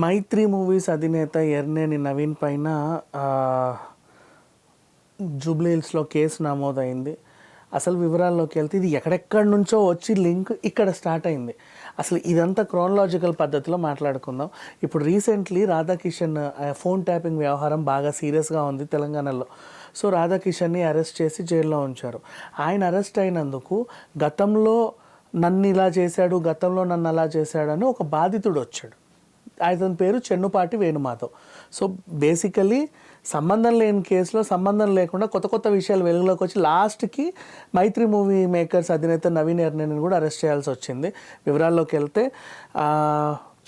మైత్రి movies అధినేత ఎర్నేని నవీన్ పైన Jubilee హిల్స్లో కేసు నమోదైంది. అసలు వివరాల్లోకి వెళ్తే ఇది ఎక్కడెక్కడి నుంచో వచ్చి లింక్ ఇక్కడ స్టార్ట్ అయింది. అసలు ఇదంతా క్రోనలాజికల్ పద్ధతిలో మాట్లాడుకుందాం. ఇప్పుడు రీసెంట్లీ రాధాకిషన్ ఫోన్ ట్యాపింగ్ వ్యవహారం బాగా సీరియస్గా ఉంది తెలంగాణలో. సో రాధాకిషన్ని అరెస్ట్ చేసి జైల్లో ఉంచారు. ఆయన అరెస్ట్ అయినందుకు గతంలో నన్ను ఇలా చేశాడు, గతంలో నన్ను అలా చేశాడని ఒక బాధితుడు వచ్చాడు. అతని పేరు చెన్నుపాటి వేణుమాధవ్. సో బేసికలీ సంబంధం లేని కేసులో సంబంధం లేకుండా కొత్త కొత్త విషయాలు వెలుగులోకి వచ్చి లాస్ట్కి మైత్రి మూవీ మేకర్స్ అధినేత నవీన్ ఎర్నేని కూడా అరెస్ట్ చేయాల్సి వచ్చింది. వివరాల్లోకి వెళ్తే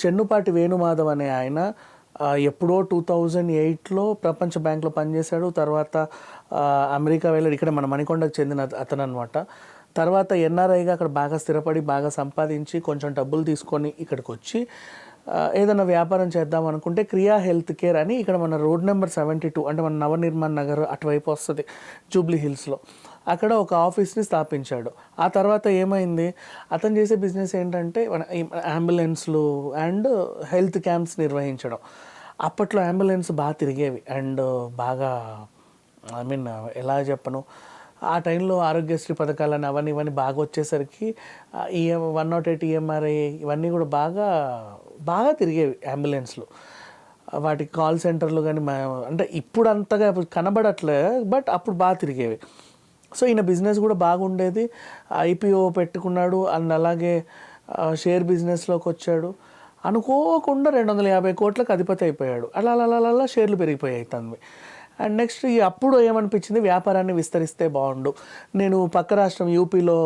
చెన్నుపాటి వేణుమాధవ్ అనే ఆయన ఎప్పుడో 2008లో ప్రపంచ బ్యాంక్లో పనిచేశాడు. తర్వాత అమెరికా వెళ్ళాడు. ఇక్కడ మన మణికొండకు చెందిన అతను అనమాట. తర్వాత ఎన్ఆర్ఐగా అక్కడ బాగా స్థిరపడి బాగా సంపాదించి కొంచెం డబ్బులు తీసుకొని ఇక్కడికి వచ్చి ఏదైనా వ్యాపారం చేద్దాం అనుకుంటే క్రియా హెల్త్ కేర్ అని ఇక్కడ మన రోడ్ నెంబర్ 72 అంటే మన నవనిర్మాణ్ నగర్ అటువైపు వస్తుంది జూబ్లీ హిల్స్లో, అక్కడ ఒక ఆఫీస్ని స్థాపించాడు. ఆ తర్వాత ఏమైంది, అతను చేసే బిజినెస్ ఏంటంటే అంబులెన్స్లు అండ్ హెల్త్ క్యాంప్స్ నిర్వహించడం. అప్పట్లో అంబులెన్స్ బాగా తిరిగేవి అండ్ బాగా ఎలా చెప్పను, ఆ టైంలో ఆరోగ్యశ్రీ పథకాలని అవన్నీ ఇవన్నీ బాగా వచ్చేసరికి 108 EMRI ఇవన్నీ కూడా బాగా తిరిగేవి అంబులెన్స్లు. వాటికి కాల్ సెంటర్లు కానీ అంటే ఇప్పుడు అంతగా కనబడట్లే, బట్ అప్పుడు బాగా తిరిగేవి. సో ఈయన బిజినెస్ కూడా బాగుండేది. IPO పెట్టుకున్నాడు అండ్ అలాగే షేర్ బిజినెస్లోకి వచ్చాడు. అనుకోకుండా 250 కోట్లకు అధిపతి అయిపోయాడు. అలా షేర్లు పెరిగిపోయాయి తనవి. అండ్ నెక్స్ట్ అప్పుడు ఏమనిపించింది, వ్యాపారాన్ని విస్తరిస్తే బాగుండు, నేను పక్క రాష్ట్రం యూపీలో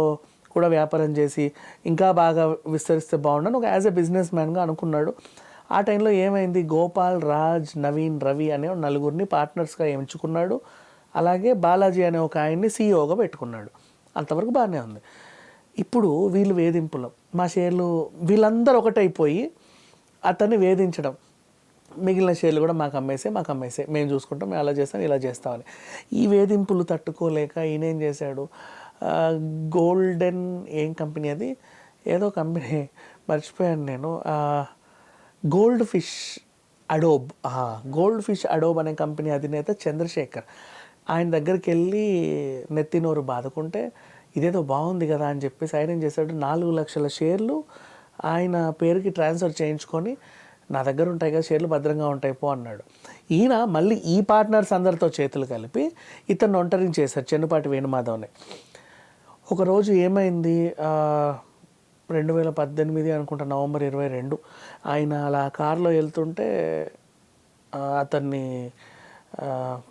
కూడా వ్యాపారం చేసి ఇంకా బాగా విస్తరిస్తే బాగుండు ఒక యాజ్ ఎ బిజినెస్ మ్యాన్గా అనుకున్నాడు. ఆ టైంలో ఏమైంది, గోపాల్, రాజ్, నవీన్, రవి అనే నలుగురిని పార్ట్నర్స్గా ఎంచుకున్నాడు. అలాగే బాలాజీ అనే ఒక ఆయన్ని CEOగా పెట్టుకున్నాడు. అంతవరకు బాగానే ఉంది. ఇప్పుడు వీళ్ళు వేధింపులు, మా షేర్లు వీళ్ళందరూ ఒకటైపోయి అతన్ని వేధించడం, మిగిలిన షేర్లు కూడా మాకు అమ్మేసే మేము చూసుకుంటాం, మేము అలా చేస్తాం ఇలా చేస్తామని. ఈ వేధింపులు తట్టుకోలేక ఈయన ఏం చేశాడు, గోల్డెన్ ఏం కంపెనీ అది, ఏదో కంపెనీ మర్చిపోయాను నేను, గోల్డ్ ఫిష్ అడోబ్ అనే కంపెనీ అధినేత చంద్రశేఖర్ ఆయన దగ్గరికి వెళ్ళి నెత్తినోరు బాదుకుంటే ఇదేదో బాగుంది కదా అని చెప్పేసి ఆయన ఏం చేశాడు, 4 లక్షల షేర్లు ఆయన పేరుకి ట్రాన్స్ఫర్ చేయించుకొని నా దగ్గర ఉంటాయి కదా షేర్లు భద్రంగా ఉంటాయి పో అన్నాడు. ఈయన మళ్ళీ ఈ పార్ట్నర్స్ అందరితో చేతులు కలిపి ఇతను ఒంటరిని చేశారు, చెన్నుపాటి వేణుమాధవ్ని. ఒకరోజు ఏమైంది, 2018 అనుకుంటా నవంబర్ 22 ఆయన అలా కారులో వెళ్తుంటే అతన్ని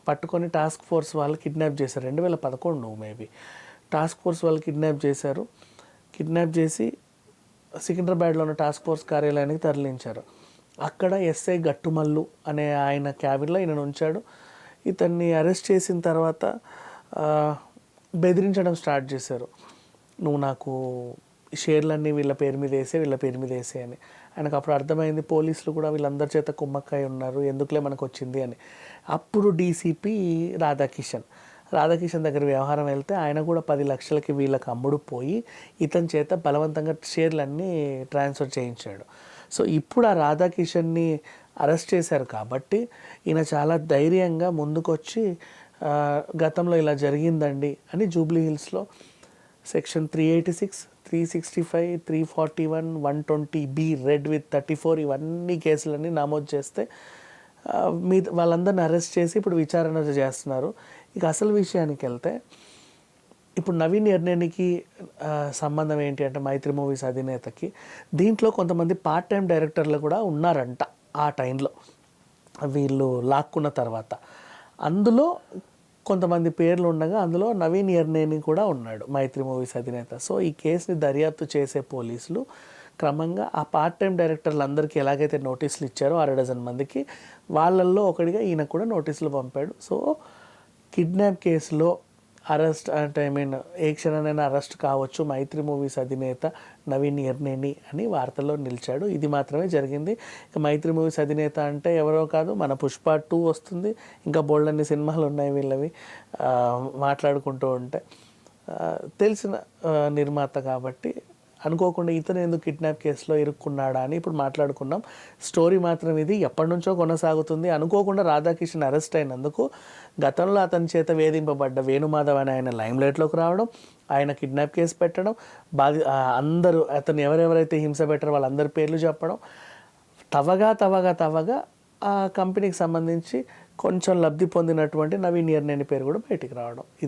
పట్టుకొని టాస్క్ ఫోర్స్ వాళ్ళు కిడ్నాప్ చేశారు. 2011 మేబీ టాస్క్ ఫోర్స్ వాళ్ళు కిడ్నాప్ చేశారు. కిడ్నాప్ చేసి సికింద్రాబాద్లో ఉన్న టాస్క్ ఫోర్స్ కార్యాలయానికి తరలించారు. అక్కడ SI గట్టుమల్లు అనే ఆయన క్యాబిన్లో ఈయన ఉంచాడు. ఇతన్ని అరెస్ట్ చేసిన తర్వాత బెదిరించడం స్టార్ట్ చేశారు, నువ్వు నాకు షేర్లన్నీ వీళ్ళ పేరు మీద వేసే అని. ఆయనకు అప్పుడు అర్థమైంది పోలీసులు కూడా వీళ్ళందరి చేత కుమ్మక్కాయ ఉన్నారు, ఎందుకులే మనకు వచ్చింది అని. అప్పుడు DCP రాధాకిషన్ దగ్గర వ్యవహారం వెళ్తే ఆయన కూడా 10 లక్షలకి వీళ్ళకి అమ్ముడు పోయి ఇతని చేత బలవంతంగా షేర్లన్నీ ట్రాన్స్ఫర్ చేయించాడు. సో ఇప్పుడు ఆ రాధాకిషన్ని అరెస్ట్ చేశారు కాబట్టి ఈయన చాలా ధైర్యంగా ముందుకొచ్చి గతంలో ఇలా జరిగిందండి అని జూబ్లీ హిల్స్లో సెక్షన్ 386, 365, 341, 120B రెడ్ విత్ 34 ఇవన్నీ కేసులన్నీ నమోదు చేస్తే వాళ్ళందరిని అరెస్ట్ చేసి ఇప్పుడు విచారణ చేస్తున్నారు. ఇక అసలు విషయానికి వెళ్తే ఇప్పుడు నవీన్ ఎర్నేనికి సంబంధం ఏంటి అంటే మైత్రి మూవీస్ అధినేతకి దీంట్లో కొంతమంది పార్ట్ టైం డైరెక్టర్లు కూడా ఉన్నారంట. ఆ టైంలో వీళ్ళు లాక్కున్న తర్వాత అందులో కొంతమంది పేర్లు ఉండగా అందులో నవీన్ ఎర్నేని కూడా ఉన్నాడు, మైత్రి మూవీస్ అధినేత. సో ఈ కేసుని దర్యాప్తు చేసే పోలీసులు క్రమంగా ఆ పార్ట్ టైం డైరెక్టర్లు అందరికీ ఎలాగైతే నోటీసులు ఇచ్చారో 6 మందికి, వాళ్ళల్లో ఒకటిగా ఈయన కూడా నోటీసులు పంపాడు. సో కిడ్నాప్ కేసులో అరెస్ట్ అంటే ఏ క్షణానైనా అరెస్ట్ కావచ్చు మైత్రి మూవీస్ అధినేత నవీన్ ఎర్నేని అని వార్తల్లో నిలిచాడు. ఇది మాత్రమే జరిగింది. ఇక మైత్రి మూవీస్ అధినేత అంటే ఎవరో కాదు, మన పుష్ప 2 వస్తుంది, ఇంకా బోల్డన్ని సినిమాలు ఉన్నాయి వీళ్ళవి మాట్లాడుకుంటూ ఉంటే. తెలిసిన నిర్మాత కాబట్టి అనుకోకుండా ఇతను ఎందుకు కిడ్నాప్ కేసులో ఇరుక్కున్నాడా అని ఇప్పుడు మాట్లాడుకున్నాం. స్టోరీ మాత్రం ఇది ఎప్పటి నుంచో కొనసాగుతుంది. అనుకోకుండా రాధాకిషన్ అరెస్ట్ అయినందుకు గతంలో అతని చేత వేధింపబడ్డ వేణుమాధవ్ అని ఆయన లైమ్లైట్లోకి రావడం, ఆయన కిడ్నాప్ కేసు పెట్టడం, అందరూ అతను ఎవరెవరైతే హింస పెట్టారో వాళ్ళందరి పేర్లు చెప్పడం, తవ్వగా ఆ కంపెనీకి సంబంధించి కొంచెం లబ్ధి పొందినటువంటి నవీన్ ఎర్నేని పేరు కూడా బయటికి రావడం. ఇది